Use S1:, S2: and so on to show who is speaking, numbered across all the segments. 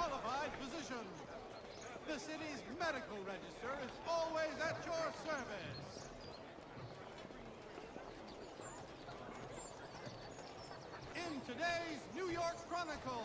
S1: qualified physician. The city's medical register is always at your service. In today's New York Chronicle.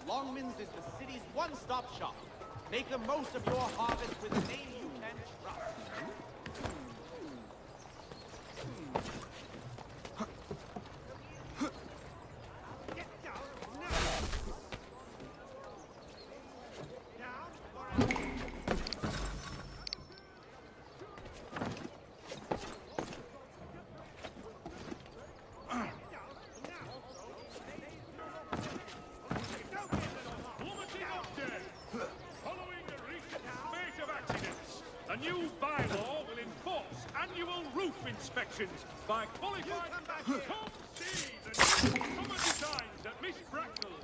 S2: Longman's is the city's one-stop shop. Make the most of your harvest with a name you can trust.
S3: A new bylaw will enforce annual roof inspections by qualified... Come see the new summer designs at Miss Bracknell's.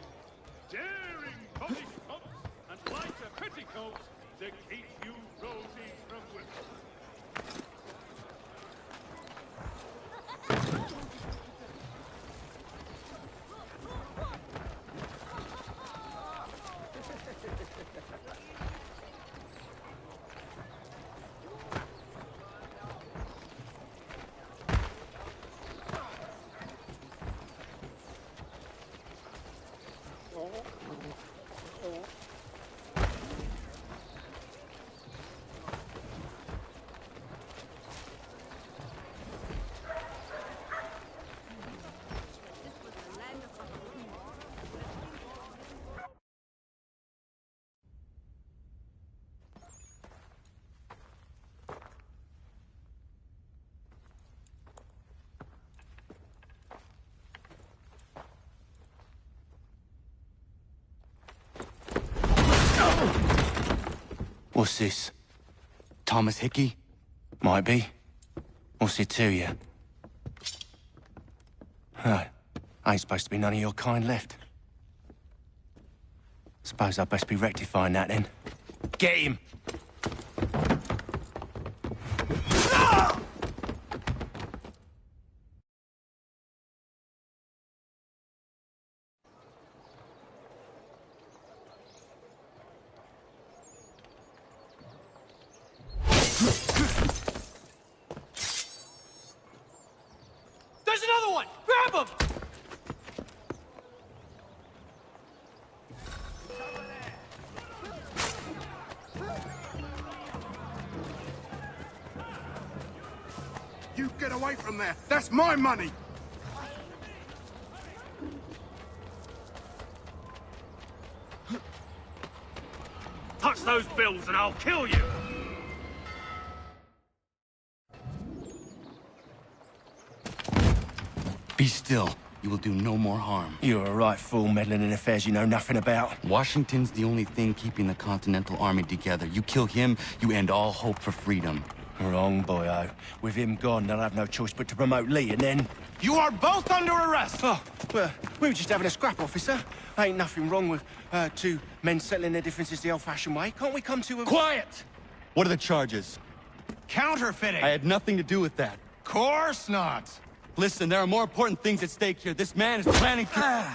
S3: Daring polished tops and lighter petticoats to keep you rosy from winter.
S4: What's this? Thomas Hickey? Might be. What's it to you? Oh, ain't supposed to be none of your kind left. Suppose I'd best be rectifying that then. Get him!
S2: There's another one! Grab him!
S5: You get away from there! That's my money!
S3: Touch those bills and I'll kill you!
S4: Be still. You will do no more harm. You're a right fool meddling in affairs you know nothing about. Washington's the only thing keeping the Continental Army together. You kill him, you end all hope for freedom. Wrong, boyo. With him gone, they'll have no choice but to promote Lee, and then... You are both under arrest! Oh, well, we were just having a scrap, officer. Ain't nothing wrong with two men settling their differences the old-fashioned way. Can't we come to a...
S6: Quiet! What are the charges?
S4: Counterfeiting!
S6: I had nothing to do with that.
S4: Course not. Listen, there are more important things at stake here. This man is planning to...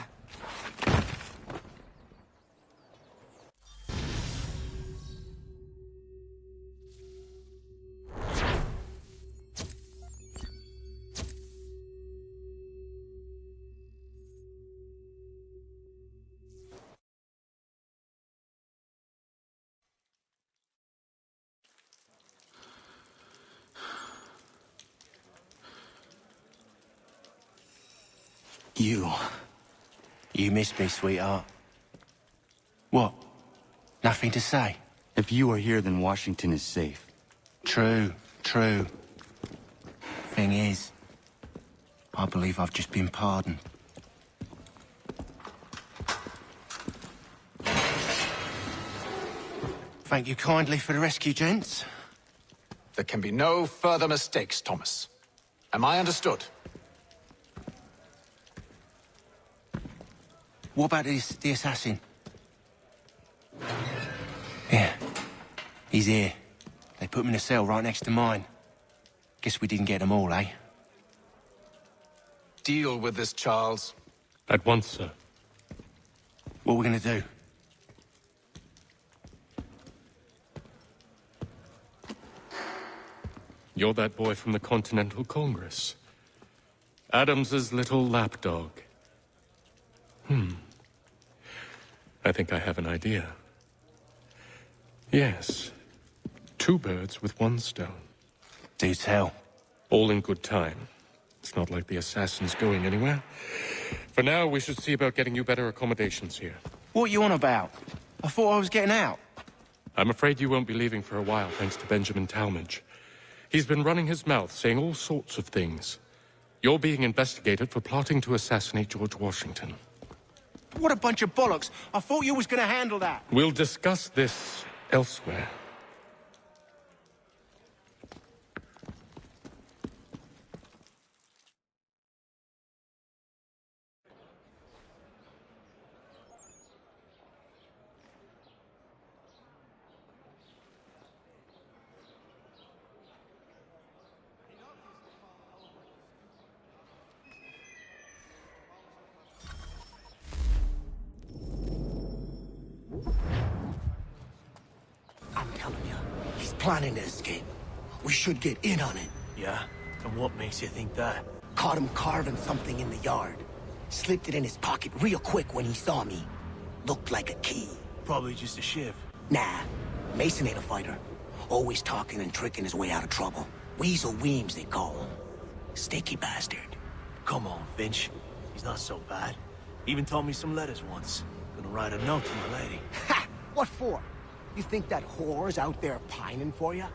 S6: You miss me, sweetheart. What? Nothing to say?
S4: If you are here, then Washington is safe.
S6: True. Thing is, I believe I've just been pardoned. Thank you kindly for the rescue, gents.
S7: There can be no further mistakes, Thomas. Am I understood?
S6: What about the assassin? Yeah, he's here. They put him in a cell right next to mine. Guess we didn't get them all, eh?
S7: Deal with this, Charles.
S8: At once, sir.
S6: What are we gonna do?
S8: You're that boy from the Continental Congress. Adams's little lapdog. I think I have an idea. Yes. 2 birds with 1 stone.
S6: Do tell.
S8: All in good time. It's not like the assassin's going anywhere. For now, we should see about getting you better accommodations here.
S6: What are you on about? I thought I was getting out.
S8: I'm afraid you won't be leaving for a while, thanks to Benjamin Talmadge. He's been running his mouth, saying all sorts of things. You're being investigated for plotting to assassinate George Washington.
S6: What a bunch of bollocks. I thought you was gonna handle that.
S8: We'll discuss this elsewhere.
S9: I'm telling you, he's planning to escape. We should get in on it.
S6: Yeah? And what makes you think that?
S9: Caught him carving something in the yard. Slipped it in his pocket real quick when he saw me. Looked like a key.
S6: Probably just a shiv.
S9: Nah, Mason ain't a fighter. Always talking and tricking his way out of trouble. Weasel Weems, they call him. Sticky bastard.
S6: Come on, Finch. He's not so bad. Even told me some letters once. Gonna write a note to my lady.
S9: Ha! What for? You think that whore's out there pining for you?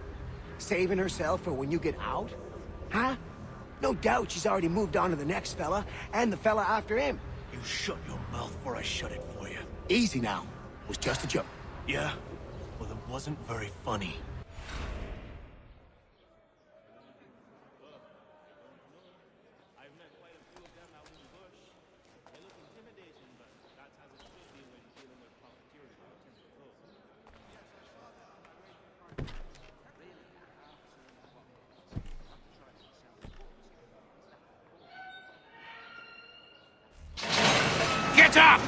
S9: Saving herself for when you get out? Huh? No doubt she's already moved on to the next fella, and the fella after him.
S6: You shut your mouth before I shut it for you.
S9: Easy now. Was just a joke.
S6: Yeah? Well, it wasn't very funny.
S5: Get up!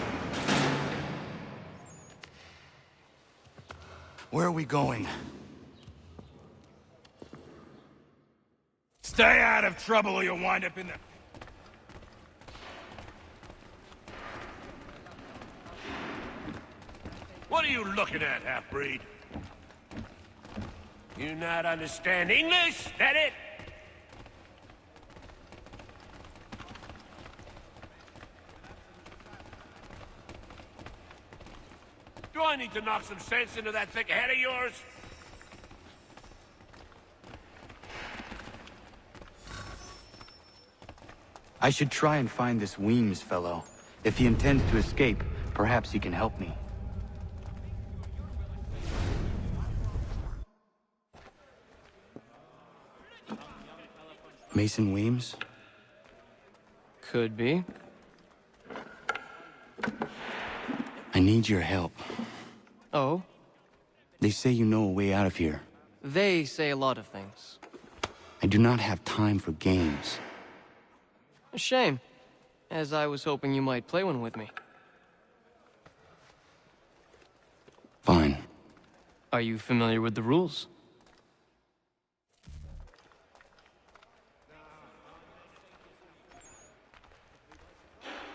S4: Where are we going?
S5: Stay out of trouble or you'll wind up in the... What are you looking at, half-breed? You not understand English? That it? Do I need to knock some sense into that thick head of yours?
S4: I should try and find this Weems fellow. If he intends to escape, perhaps he can help me. Mason Weems?
S10: Could be.
S4: I need your help.
S10: Oh?
S4: They say you know a way out of here.
S10: They say a lot of things.
S4: I do not have time for games.
S10: A shame, as I was hoping you might play one with me.
S4: Fine.
S10: Are you familiar with the rules?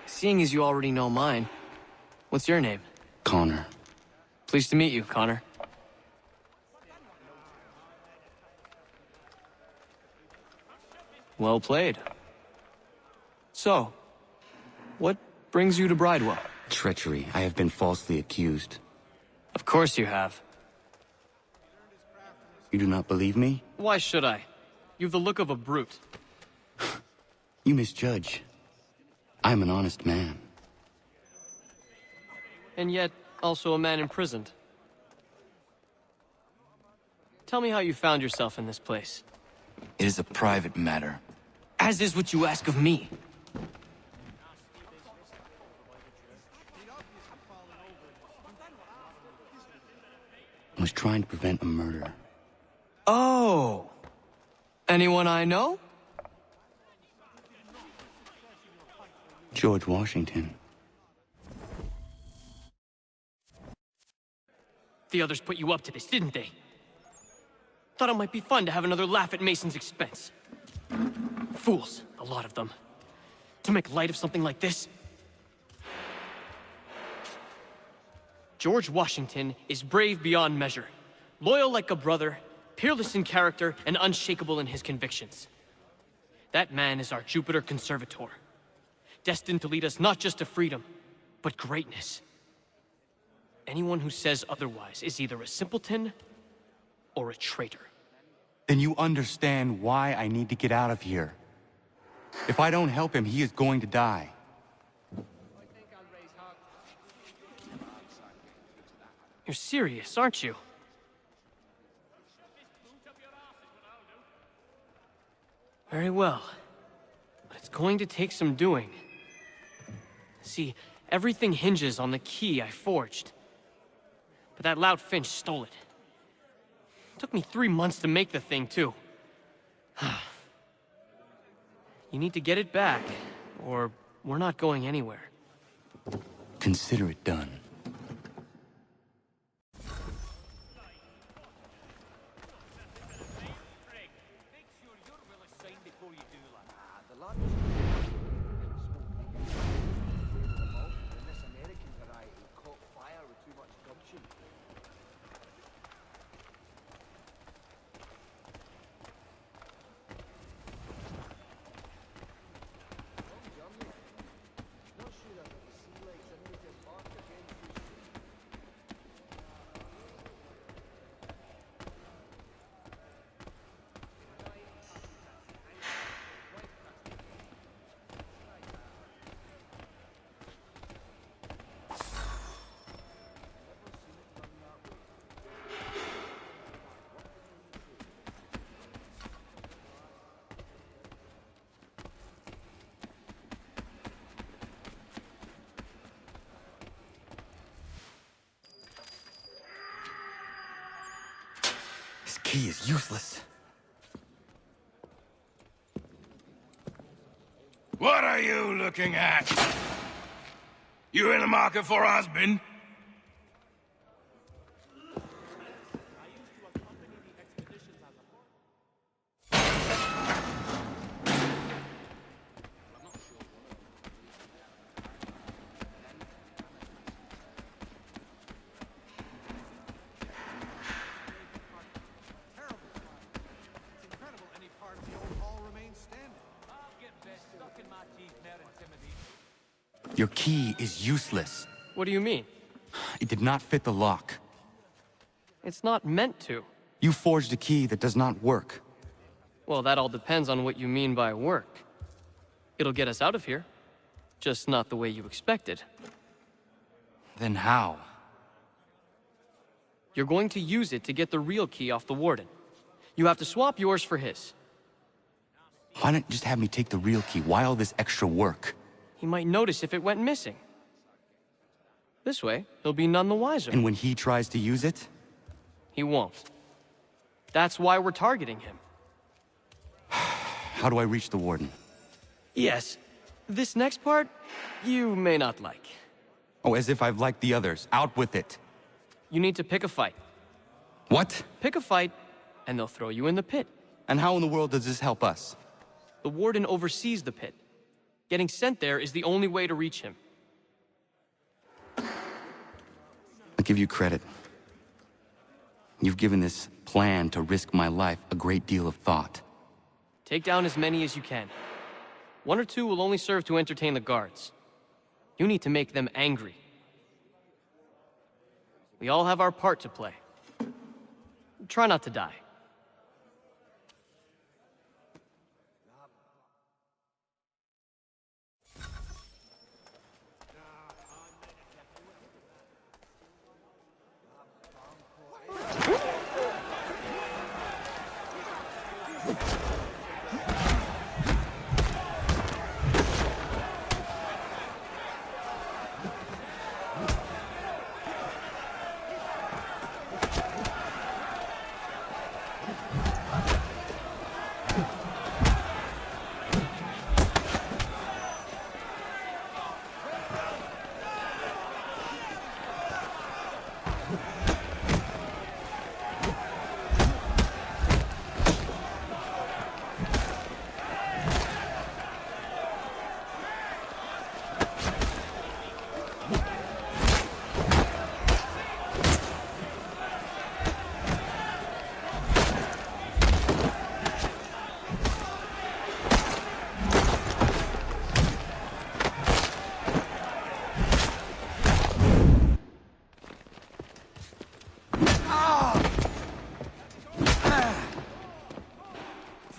S10: Seeing as you already know mine, what's your name?
S4: Connor.
S10: Pleased to meet you, Connor. Well played. So, what brings you to Bridewell?
S4: Treachery. I have been falsely accused.
S10: Of course you have.
S4: You do not believe me?
S10: Why should I? You've the look of a brute.
S4: You misjudge. I'm an honest man.
S10: And yet, also a man imprisoned. Tell me how you found yourself in this place.
S4: It is a private matter.
S10: As is what you ask of me.
S4: I was trying to prevent a murder.
S10: Oh! Anyone I know?
S4: George Washington.
S10: The others put you up to this, didn't they? Thought it might be fun to have another laugh at Mason's expense. Fools, a lot of them. To make light of something like this. George Washington is brave beyond measure, loyal like a brother, peerless in character, and unshakable in his convictions. That man is our Jupiter Conservator, destined to lead us not just to freedom, but greatness. Anyone who says otherwise is either a simpleton or a traitor.
S4: Then you understand why I need to get out of here. If I don't help him, he is going to die.
S10: You're serious, aren't you? Very well. But it's going to take some doing. See, everything hinges on the key I forged. But that loud Finch stole it. Took me 3 months to make the thing, too. You need to get it back, or we're not going anywhere.
S4: Consider it done. This key is useless.
S11: What are you looking at? You in the market for a husband?
S4: Your key is useless.
S10: What do you mean?
S4: It did not fit the lock.
S10: It's not meant to.
S4: You forged a key that does not work.
S10: Well, that all depends on what you mean by work. It'll get us out of here. Just not the way you expected.
S4: Then how?
S10: You're going to use it to get the real key off the warden. You have to swap yours for his.
S4: Why not just have me take the real key? Why all this extra work?
S10: He might notice if it went missing. This way, he'll be none the wiser.
S4: And when he tries to use it?
S10: He won't. That's why we're targeting him.
S4: How do I reach the warden?
S10: Yes, This next part, you may not like.
S4: Oh, as if I've liked the others. Out with it.
S10: You need to pick a fight.
S4: What?
S10: Pick a fight, and they'll throw you in the pit.
S4: And how in the world does this help us?
S10: The warden oversees the pit. Getting sent there is the only way to reach him.
S4: I'll give you credit. You've given this plan to risk my life a great deal of thought.
S10: Take down as many as you can. 1 or 2 will only serve to entertain the guards. You need to make them angry. We all have our part to play. Try not to die.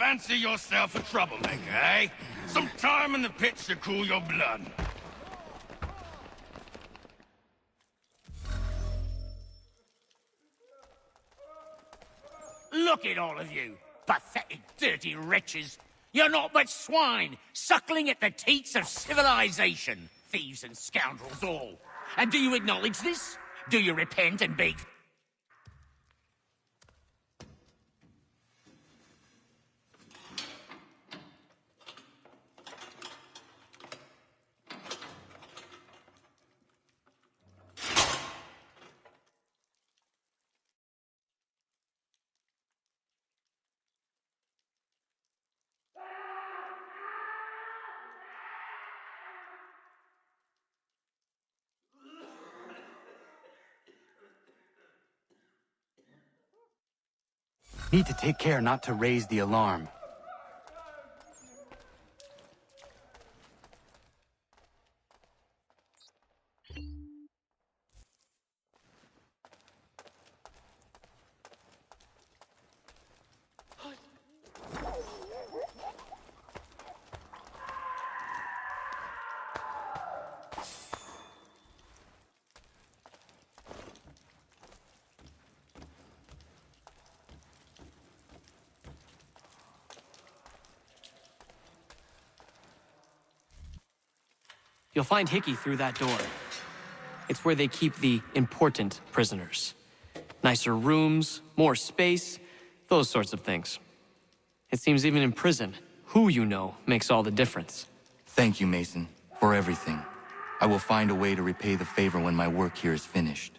S11: Fancy yourself a troublemaker, eh? Some time in the pit should cool your blood.
S12: Look at all of you, pathetic, dirty wretches. You're not but swine, suckling at the teats of civilization. Thieves and scoundrels all. And do you acknowledge this? Do you repent and beg?
S4: Need to take care not to raise the alarm.
S10: You'll find Hickey through that door. It's where they keep the important prisoners. Nicer rooms, more space, those sorts of things. It seems even in prison, who you know makes all the difference.
S4: Thank you, Mason, for everything. I will find a way to repay the favor when my work here is finished.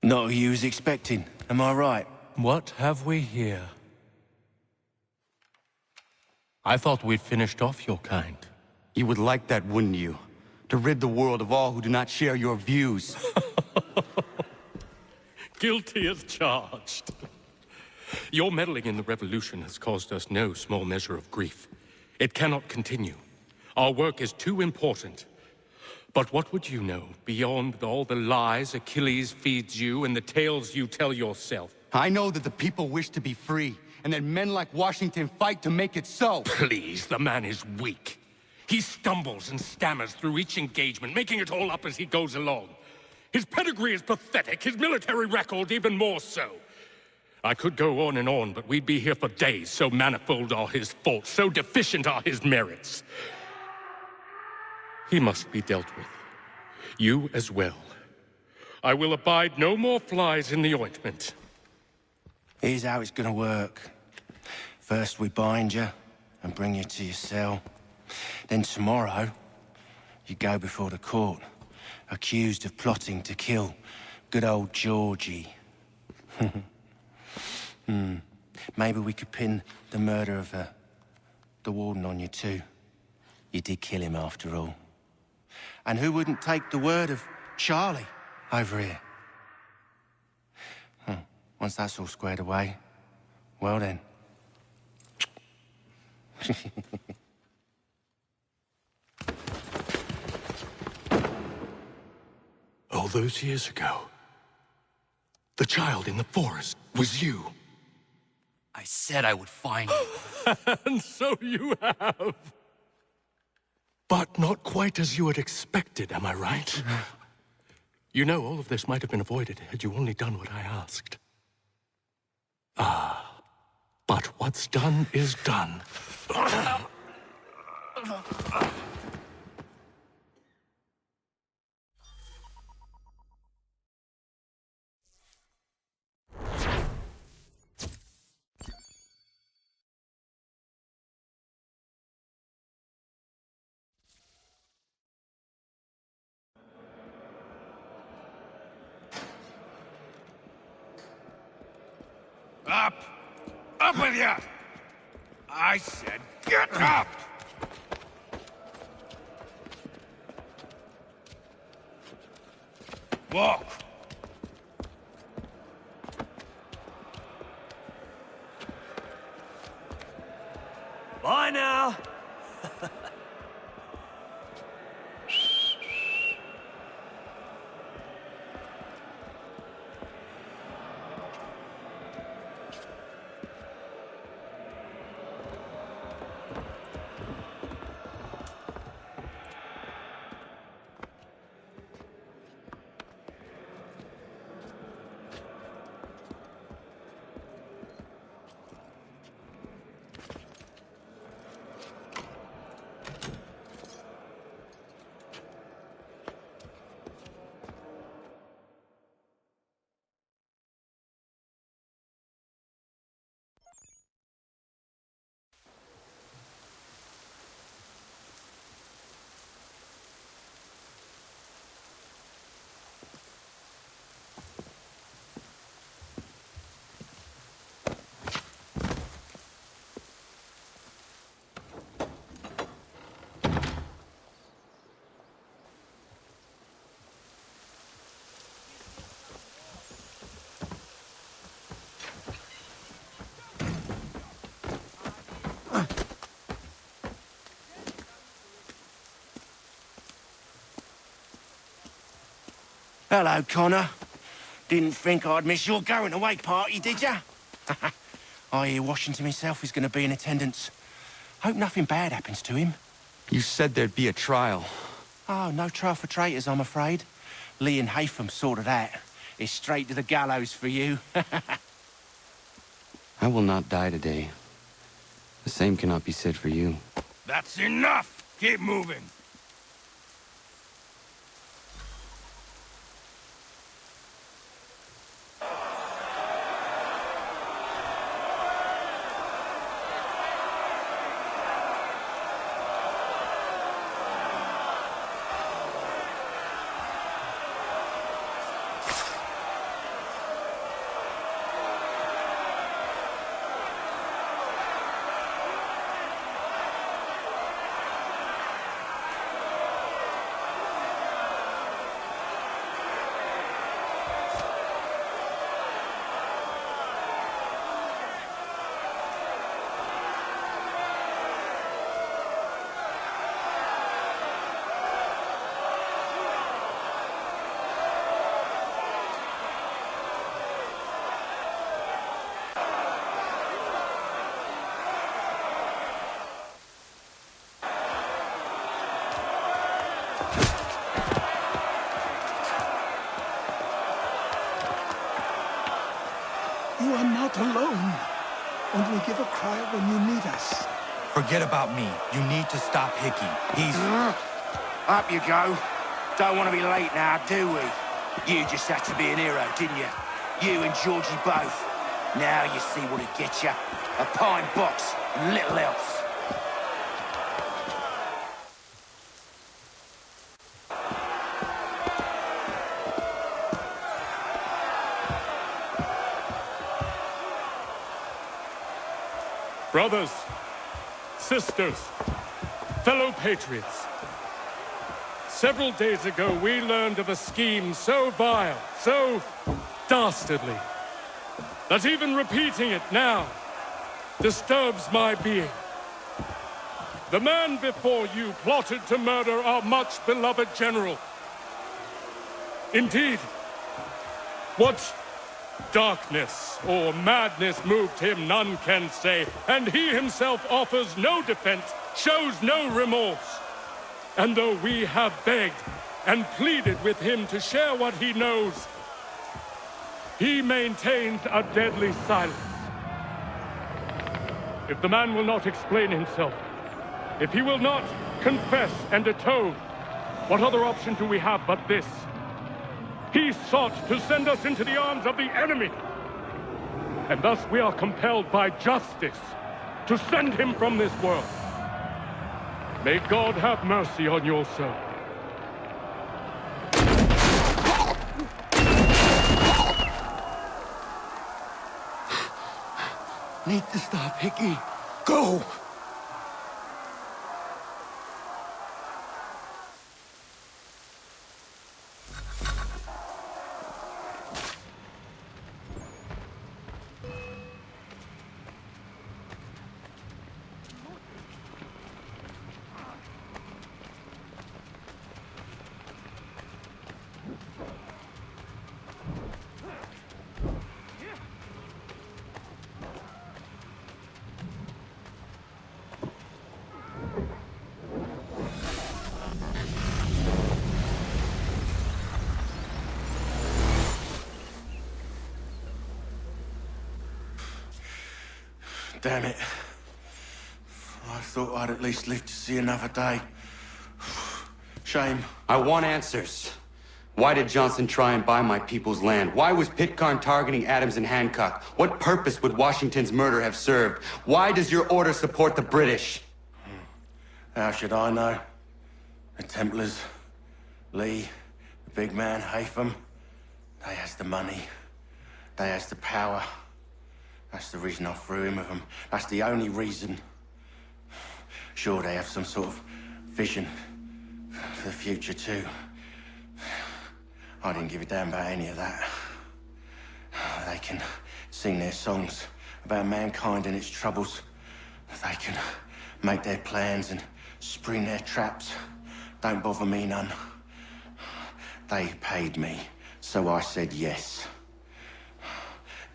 S6: Not who you was expecting, am I right?
S8: What have we here? I thought we'd finished off your kind.
S4: You would like that, wouldn't you? To rid the world of all who do not share your views.
S8: Guilty as charged. Your meddling in the revolution has caused us no small measure of grief. It cannot continue. Our work is too important. But what would you know beyond all the lies Achilles feeds you and the tales you tell yourself?
S4: I know that the people wish to be free, and that men like Washington fight to make it so.
S8: Please, the man is weak. He stumbles and stammers through each engagement, making it all up as he goes along. His pedigree is pathetic, his military record even more so. I could go on, but we'd be here for days, so manifold are his faults, so deficient are his merits. He must be dealt with. You as well. I will abide no more flies in the ointment.
S6: Here's how it's gonna work. First we bind you and bring you to your cell. Then tomorrow, you go before the court, accused of plotting to kill good old Georgie. Maybe we could pin the murder of the warden on you too. You did kill him after all. And who wouldn't take the word of Charlie over here? Once that's all squared away, well then.
S8: All those years ago, the child in the forest was you.
S4: I said I would find you.
S8: And so you have. But not quite as you had expected, am I right? You know, all of this might have been avoided had you only done what I asked. But what's done is done.
S11: Up! Up with you! I said get up! Walk!
S10: Bye now!
S6: Hello, Connor. Didn't think I'd miss your going-away party, did ya? I hear Washington himself is going to be in attendance. Hope nothing bad happens to him.
S4: You said there'd be a trial.
S6: Oh, no trial for traitors, I'm afraid. Lee and Haytham sorted that. It's straight to the gallows for you.
S4: I will not die today. The same cannot be said for you.
S11: That's enough! Keep moving!
S13: You are not alone. Only give a cry when you need us.
S4: Forget about me. You need to stop Hickey. He's...
S6: Up you go. Don't want to be late now, do we? You just had to be an hero, didn't you? You and Georgie both. Now you see what it gets you. A pine box, and little else.
S8: Brothers, sisters, fellow patriots. Several days ago, we learned of a scheme so vile, so dastardly, that even repeating it now disturbs my being. The man before you plotted to murder our much-beloved general. Indeed, what darkness or madness moved him, none can say, and he himself offers no defense, shows no remorse. And though we have begged and pleaded with him to share what he knows, he maintains a deadly silence. If the man will not explain himself, if he will not confess and atone, what other option do we have but this? He sought to send us into the arms of the enemy, and thus we are compelled by justice to send him from this world. May God have mercy on your soul.
S6: Need to stop, Hickey. Go! Damn it. I thought I'd at least live to see another day. Shame.
S4: I want answers. Why did Johnson try and buy my people's land? Why was Pitcairn targeting Adams and Hancock? What purpose would Washington's murder have served? Why does your order support the British?
S6: How should I know? The Templars, Lee, the big man, Haytham, they has the money. They has the power. That's the reason I threw in with them. That's the only reason. Sure, they have some sort of vision for the future, too. I didn't give a damn about any of that. They can sing their songs about mankind and its troubles. They can make their plans and spring their traps. Don't bother me none. They paid me, so I said yes.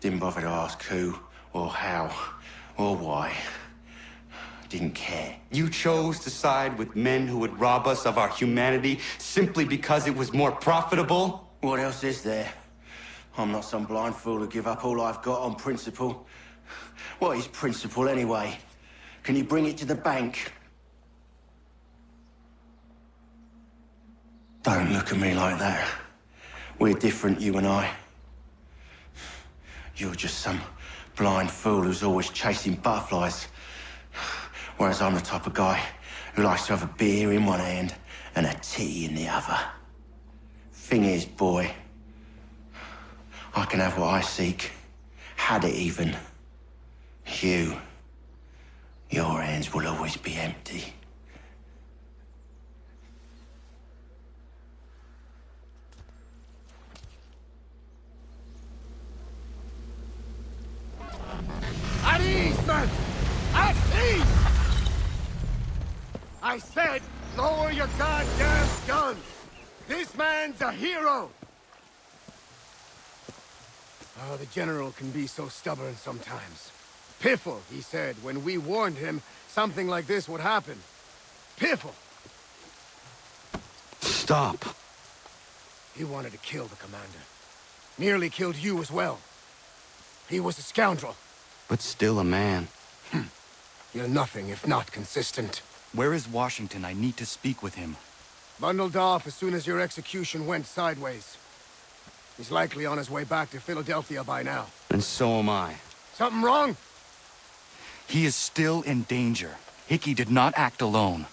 S6: Didn't bother to ask who, or how, or why. Didn't care.
S4: You chose to side with men who would rob us of our humanity simply because it was more profitable?
S6: What else is there? I'm not some blind fool who give up all I've got on principle. What is principle, anyway? Can you bring it to the bank? Don't look at me like that. We're different, you and I. You're just some blind fool who's always chasing butterflies. Whereas I'm the type of guy who likes to have a beer in one hand and a tea in the other. Thing is, boy, I can have what I seek. Had it even. Your hands will always be empty.
S9: At ease, man! At ease! I said, lower your goddamn guns! This man's a hero! Oh, the General can be so stubborn sometimes. Piffle, he said, when we warned him something like this would happen. Piffle!
S4: Stop.
S9: He wanted to kill the commander. Nearly killed you as well. He was a scoundrel.
S4: But still a man.
S9: You're nothing if not consistent.
S4: Where is Washington? I need to speak with him.
S9: Bundled off as soon as your execution went sideways. He's likely on his way back to Philadelphia by now.
S4: And so am I.
S9: Something wrong?
S4: He is still in danger. Hickey did not act alone.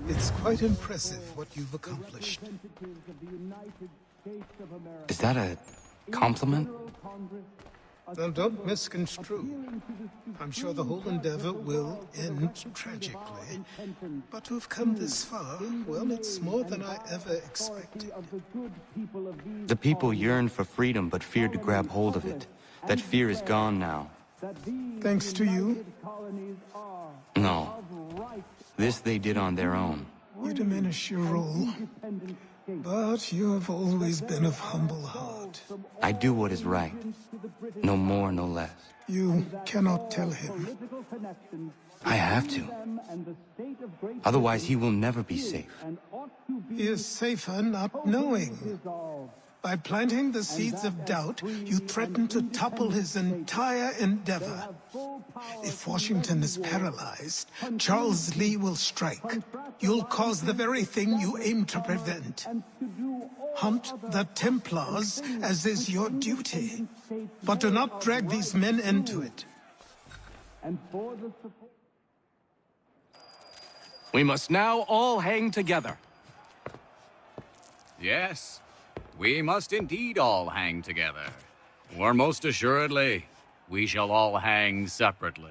S13: It's quite impressive what you've accomplished.
S4: Is that a compliment?
S13: Now, don't misconstrue. I'm sure the whole endeavor will end tragically. But to have come this far, well, it's more than I ever expected.
S4: The people yearn for freedom but feared to grab hold of it. That fear is gone now.
S13: Thanks to you?
S4: No. This they did on their own.
S13: You diminish your role. But you have always been of humble heart.
S4: I do what is right. No more, no less.
S13: You cannot tell him.
S4: I have to. Otherwise, he will never be safe.
S13: He is safer not knowing. By planting the seeds of doubt, you threaten to topple his entire endeavor. If Washington is paralyzed, Charles Lee will strike. You'll cause the very thing you aim to prevent. Hunt the Templars, as is your duty. But do not drag these men into it.
S4: We must now all hang together.
S14: Yes, we must indeed all hang together. Or most assuredly, we shall all hang separately.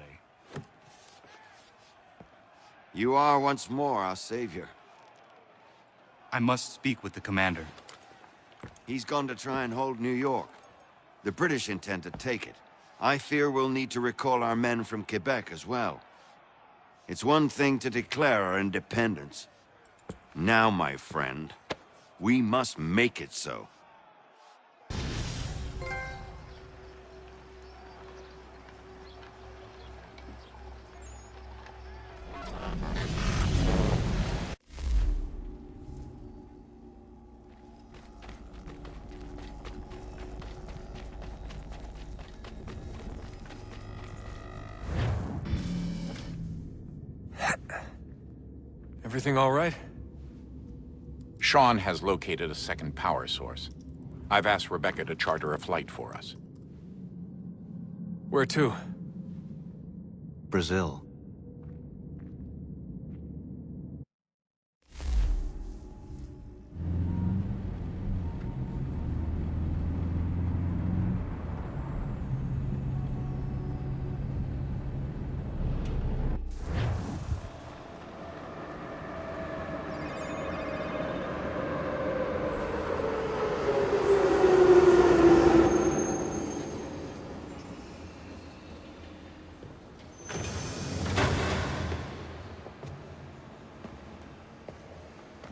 S6: You are once more our savior.
S4: I must speak with the commander.
S6: He's gone to try and hold New York. The British intend to take it. I fear we'll need to recall our men from Quebec as well. It's one thing to declare our independence. Now, my friend, we must make it so.
S15: Everything all right?
S7: Sean has located a second power source. I've asked Rebecca to charter a flight for us.
S15: Where to?
S4: Brazil.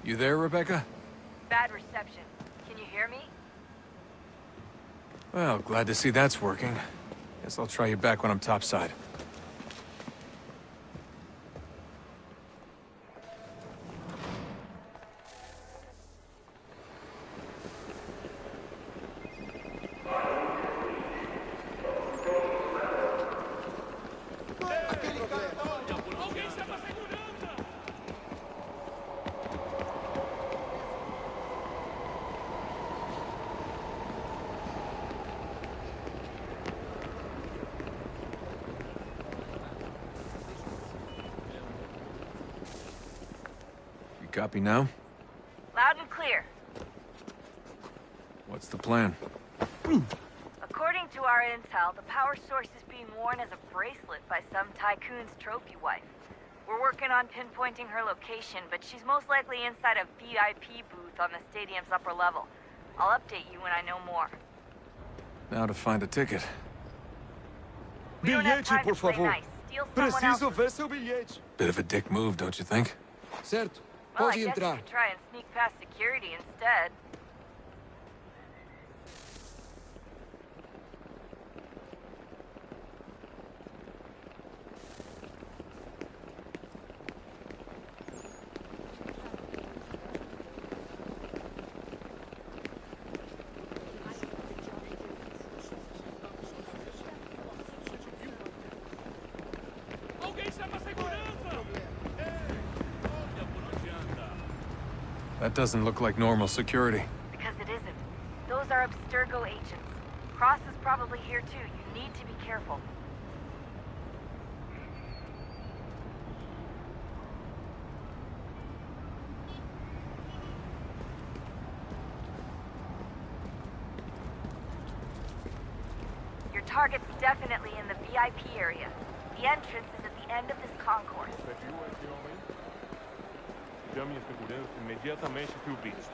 S15: You there, Rebecca?
S16: Bad reception. Can you hear me?
S15: Well, glad to see that's working. Guess I'll try you back when I'm topside. Copy now?
S16: Loud and clear.
S15: What's the plan?
S16: According to our intel, the power source is being worn as a bracelet by some tycoon's trophy wife. We're working on pinpointing her location, but she's most likely inside a VIP booth on the stadium's upper level. I'll update you when I know more.
S15: Now to find a ticket.
S16: We don't have
S15: Bilhete,
S16: time
S15: por
S16: to play
S15: favor.
S16: nice. Steal someone
S15: Preciso
S16: else's.
S15: ver seu bilhete. Bit of a dick move, don't you think?
S1: Certo.
S16: Well, I
S1: Pode
S16: guess
S1: entrar.
S16: you could try and sneak past security instead.
S3: Alguém chama a segurança! Olha por onde anda.
S15: That doesn't look like normal security.
S16: Because it isn't. Those are Abstergo agents. Cross is probably here too. You need to be careful. Your target's definitely in the VIP area. The entrance is at the end of this concourse.
S3: Chame a segurança imediatamente que o bicho.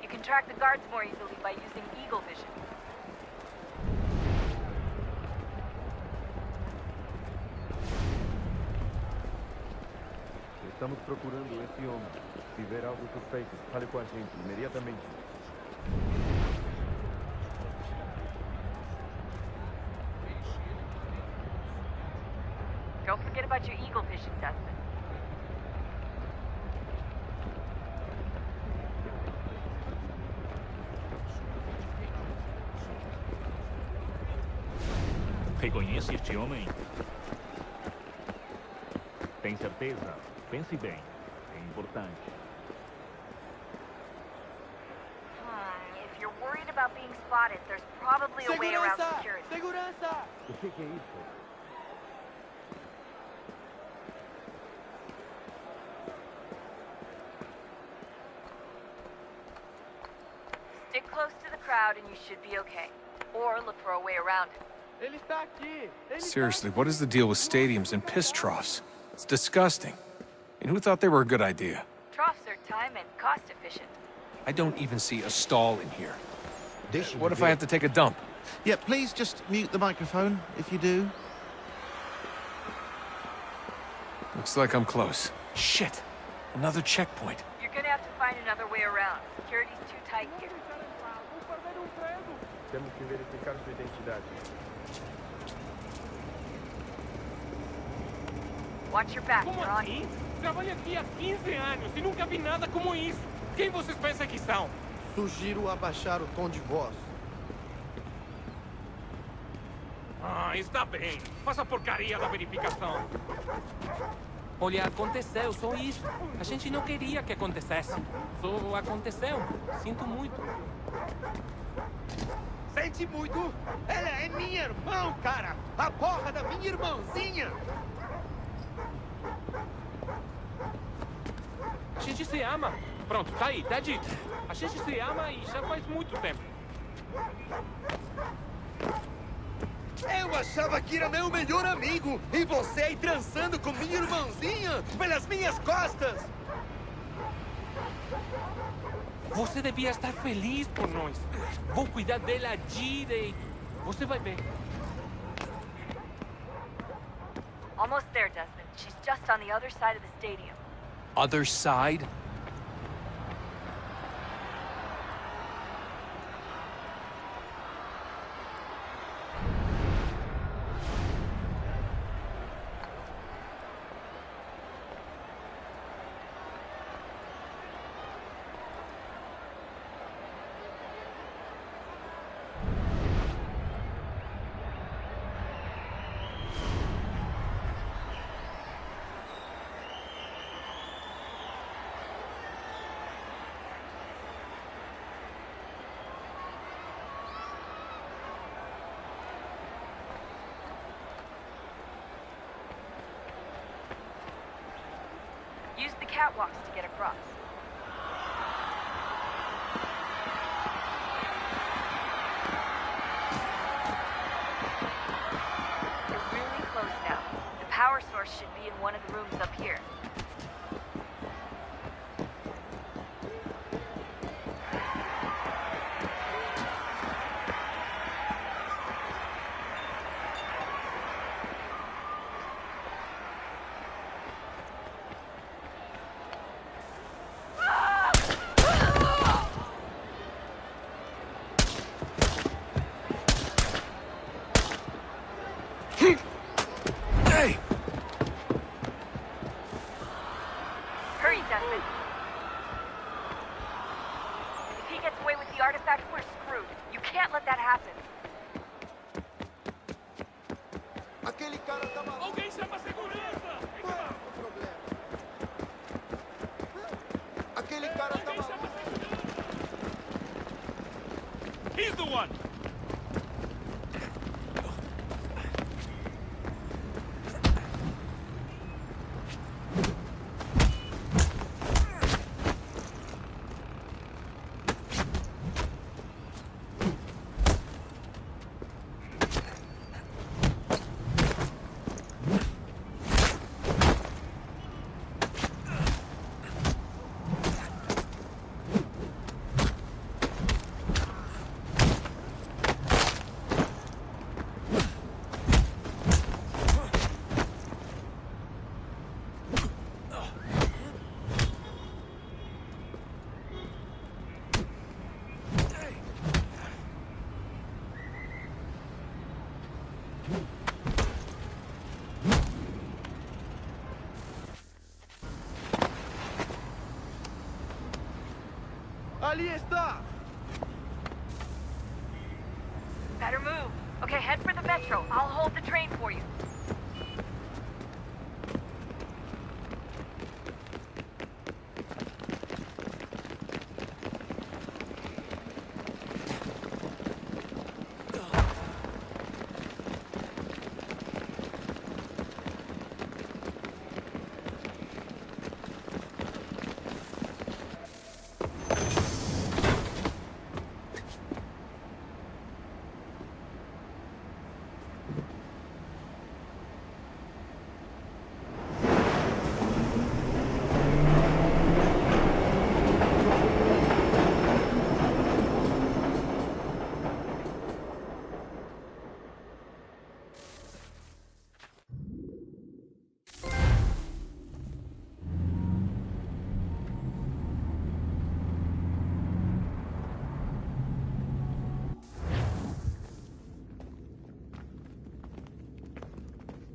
S16: You can track the guards more easily by using eagle vision.
S3: Estamos procurando esse homem. Se ver algo suspeito, fale com a gente imediatamente.
S16: Don't forget about your eagle vision, Desmond.
S3: Reconhece este homem? Tem certeza? Pense bem. É importante.
S16: If you're worried about being spotted, there's probably a way around security.
S1: Segurança!
S3: O que é isso?
S16: Stick close to the crowd and you should be okay. Or look for a way around it.
S1: Ele está aqui! Ele
S15: Seriously, what is the deal with stadiums and piss troughs? It's disgusting. And who thought they were a good idea?
S16: Troughs are time and cost efficient.
S15: I don't even see a stall in here. What if I have to take a dump?
S2: Yeah, please just mute the microphone if you do.
S15: Looks like I'm close. Shit! Another checkpoint.
S16: You're gonna have to find another way around. Security's too tight here.
S3: Temos que verificar sua identidade.
S16: Watch your back,
S8: Como
S16: you're on.
S8: assim? Trabalho aqui há 15 anos e nunca vi nada como isso. Quem vocês pensam que são?
S1: Sugiro abaixar o tom de voz.
S8: Ah, está bem. Faça a porcaria da verificação. Olha, aconteceu, só isso. A gente não queria que acontecesse. Só aconteceu. Sinto muito.
S1: Sente muito? Ela é minha irmã, cara! A porra da minha irmãzinha!
S8: A gente se ama. Pronto, tá aí, tá dito. A gente se ama e já faz muito tempo.
S1: Eu achava que era meu melhor amigo! E você aí trançando com minha irmãzinha pelas minhas costas!
S8: Você devia estar feliz por nós. Vou cuidar dela direito. Você vai ver.
S16: Almost there, Desmond. She's just on the other side of the stadium.
S15: Other side?
S16: Use the catwalks to get across. power source should be in one of the rooms up here. Hurry, Desmond. If he gets away with the artifact, we're screwed. You can't let that happen.
S3: Alguém chama a segurança! Alguém chama a segurança! He's the one!
S1: Ali está!
S16: Better move. Okay, head for the metro. I'll hold the train for you.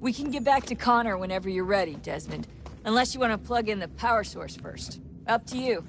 S17: We can get back to Connor whenever you're ready, Desmond. Unless you want to plug in the power source first. Up to you.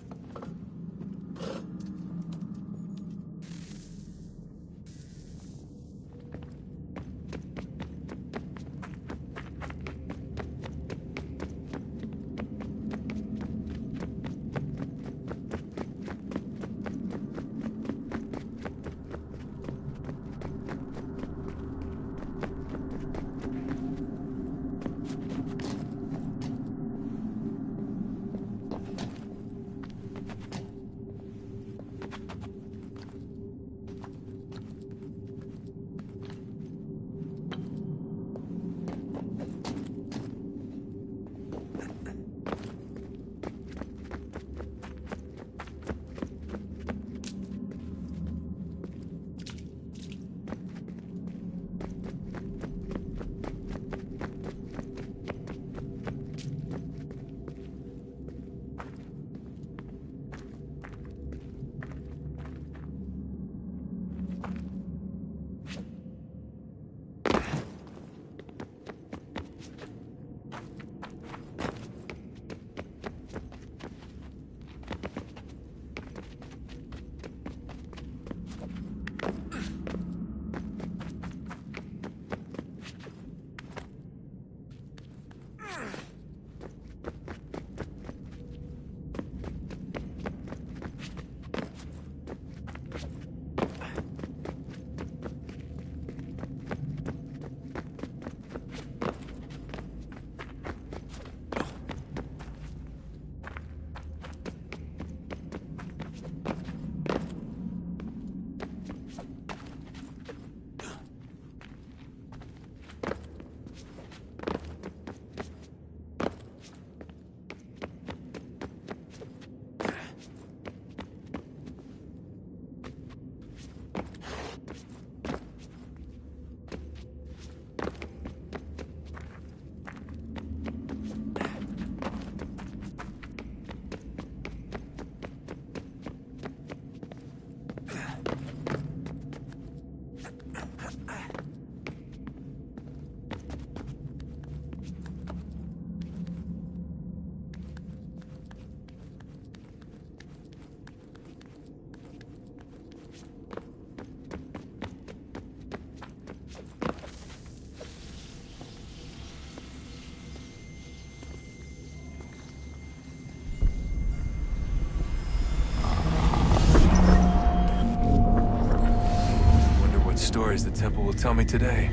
S15: temple will tell me today.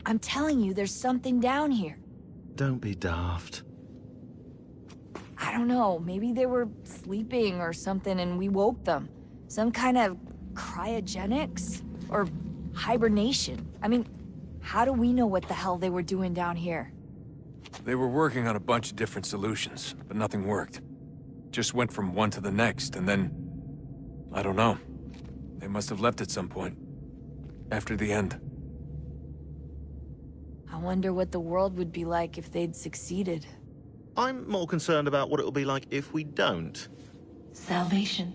S17: I'm telling you, there's something down here.
S18: Don't be daft.
S17: I don't know, maybe they were sleeping or something and we woke them. Some kind of cryogenics? Or hibernation? I mean, how do we know what the hell they were doing down here?
S15: They were working on a bunch of different solutions, but nothing worked. Just went from one to the next, and then... I don't know. They must have left at some point. After the end.
S17: I wonder what the world would be like if they'd succeeded.
S18: I'm more concerned about what it will be like if we don't.
S19: Salvation.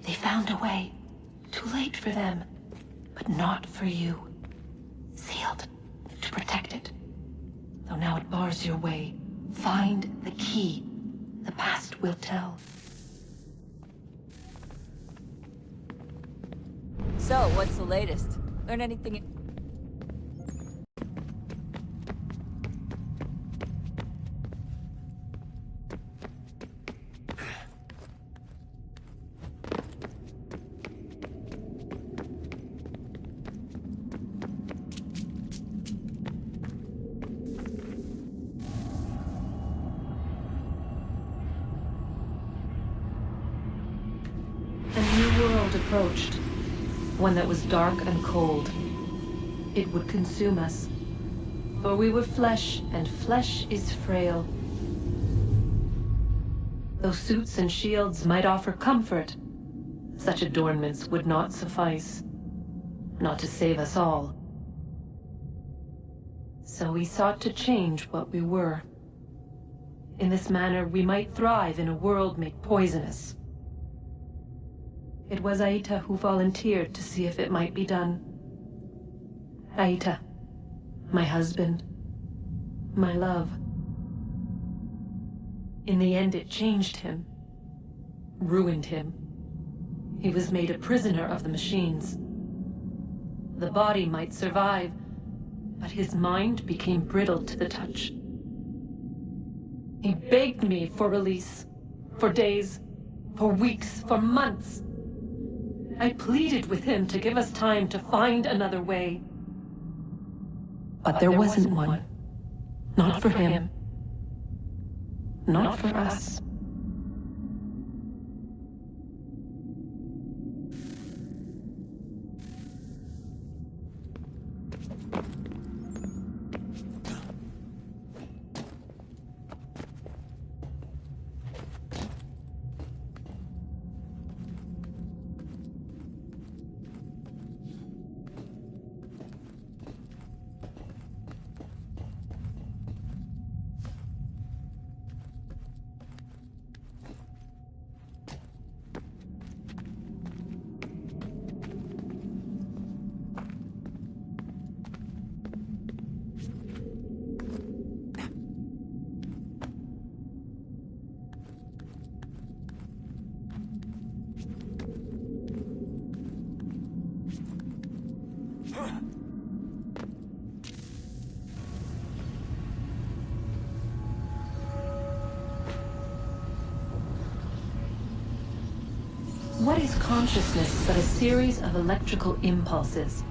S19: They found a way. Too late for them, but not for you. Sealed to protect it. Though now it bars your way. Find the key. The past will tell.
S17: So, what's the latest? Learn anything?
S19: Approached, one that was dark and cold. It would consume us, for we were flesh, and flesh is frail. Though suits and shields might offer comfort, such adornments would not suffice, not to save us all. So we sought to change what we were. In this manner, we might thrive in a world made poisonous. It was Aita who volunteered to see if it might be done. Aita, my husband, my love. In the end, it changed him, ruined him. He was made a prisoner of the machines. The body might survive, but his mind became brittle to the touch. He begged me for release, for days, for weeks, for months. I pleaded with him to give us time to find another way. But there wasn't one. Not for him. Not for us. What is consciousness but a series of electrical impulses?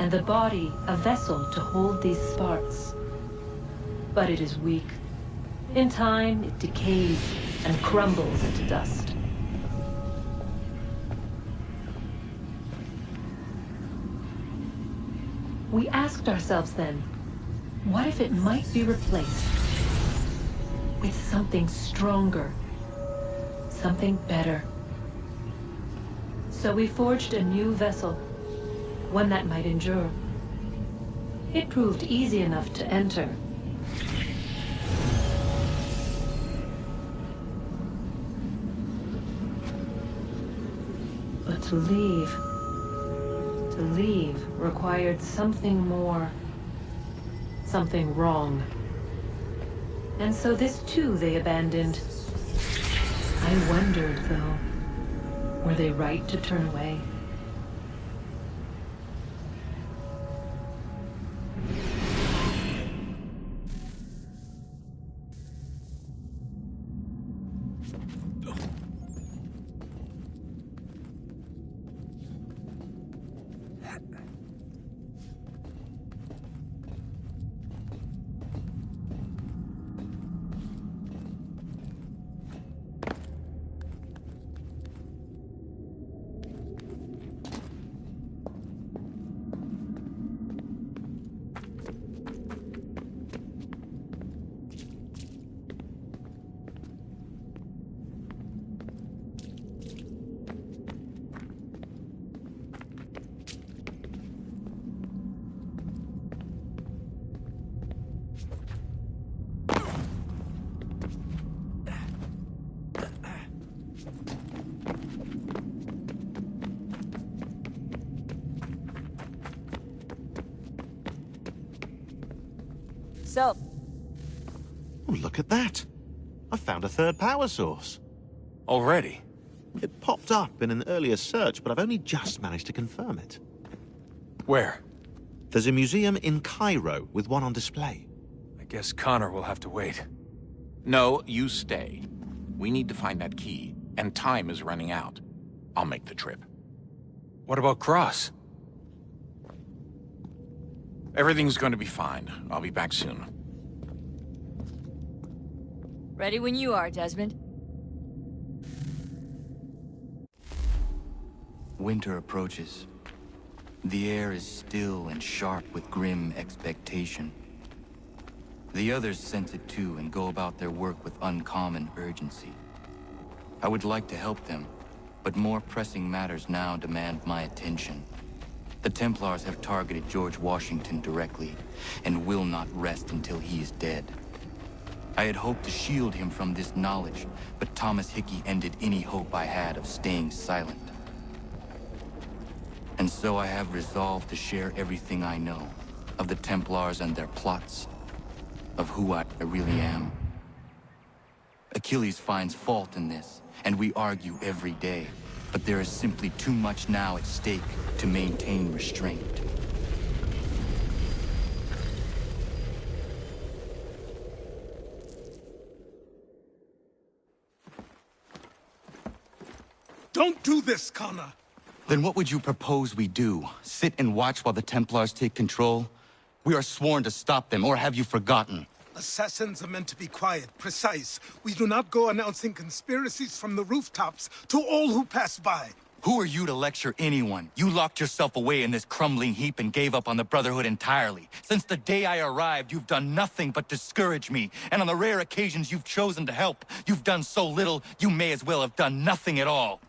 S19: And the body a vessel to hold these sparks. But it is weak. In time, it decays and crumbles into dust. We asked ourselves then, what if it might be replaced with something stronger? Something better. So we forged a new vessel, one that might endure. It proved easy enough to enter. But to leave required something more, something wrong. And so this too they abandoned. I wondered, though, were they right to turn away?
S17: So,
S18: Oh, look at that. I found a third power source.
S15: Already?
S18: It popped up in an earlier search, but I've only just managed to confirm it.
S15: Where?
S18: There's a museum in Cairo with one on display.
S15: I guess Connor will have to wait.
S7: No, you stay. We need to find that key, and time is running out. I'll make the trip.
S15: What about Cross?
S7: Everything's going to be fine. I'll be back soon.
S17: ready when you are, Desmond.
S4: Winter approaches. The air is still and sharp with grim expectation. The others sense it too and go about their work with uncommon urgency. I would like to help them, but more pressing matters now demand my attention. The Templars have targeted George Washington directly, and will not rest until he is dead. I had hoped to shield him from this knowledge, but Thomas Hickey ended any hope I had of staying silent. And so I have resolved to share everything I know, of the Templars and their plots, of who I really am. Achilles finds fault in this, and we argue every day, but there is simply too much now at stake to maintain restraint.
S13: Don't do this, Connor!
S4: Then what would you propose we do? Sit and watch while the Templars take control? We are sworn to stop them, or have you forgotten?
S13: Assassins are meant to be quiet, precise. We do not go announcing conspiracies from the rooftops to all who pass by.
S4: Who are you to lecture anyone? You locked yourself away in this crumbling heap and gave up on the Brotherhood entirely. Since the day I arrived, you've done nothing but discourage me. And on the rare occasions you've chosen to help, you've done so little, you may as well have done nothing at all.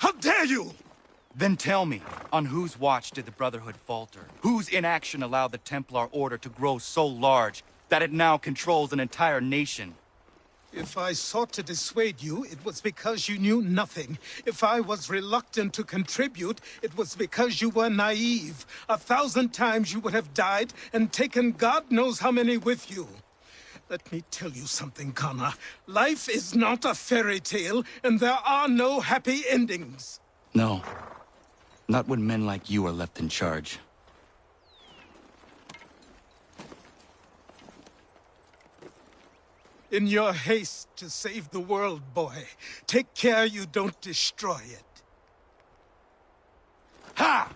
S13: How dare you!
S4: Then tell me, on whose watch did the Brotherhood falter? Whose inaction allowed the Templar Order to grow so large that it now controls an entire nation?
S13: If I sought to dissuade you, it was because you knew nothing. If I was reluctant to contribute, it was because you were naive. 1,000 times you would have died and taken God knows how many with you. Let me tell you something, Connor. Life is not a fairy tale, and there are no happy endings.
S4: No. Not when men like you are left in charge.
S13: In your haste to save the world, boy, take care you don't destroy it.
S11: Ha!